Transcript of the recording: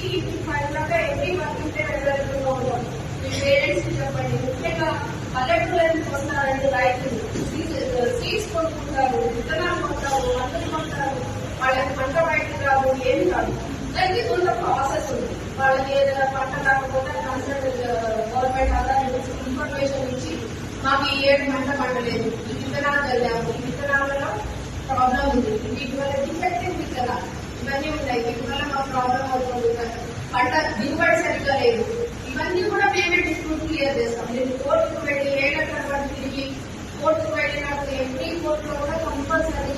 నుంచి ఇంటికి పడినాక every working day వెళ్ళగలుగుతూ ఉంటాం. మీ పేరెంట్స్ కి చెప్పండి. ముఖ్యంగా పల్లెటూళ్ళకి వస్తారంటే రైతులు సీడ్స్ కొనుక్కుంటారు, విత్తనాలు కొంటారు, మందులు కొంటారు. వాళ్ళకి పంట బయటకు రాదు, ఏమి కాదు. దానికి కొంత ప్రాసెస్ ఉంది. వాళ్ళకి ఏదైనా పంట రాకపోతే కన్సల్ట్ గవర్నమెంట్ అథారిటీస్ ఇన్ఫర్మేషన్ ఇచ్చి మాకు ఈ ఏడు పంట పండలేదు, ఈ విత్తనాలు చల్లాము, ఈ విత్తనాలలో ప్రాబ్లం ఉంది, వీటి వల్ల డిఫెక్టివ్ విత్తనాలు ఇవన్నీ ఉన్నాయి, వీటి వల్ల మాకు ప్రాబ్లం అవుతుంది, పంట దిగుబడి సరిగ్గా లేదు. ఇవన్నీ కూడా మేమే డిస్ప్యూట్ క్లియర్ చేస్తాం. నేను కోర్టుకు వెళ్ళి ఏళ్ల తర్వాత తిరిగి కోర్టుకు వెళ్ళినప్పుడు ఎంపీ కోర్టులో కూడా కంపల్సరీ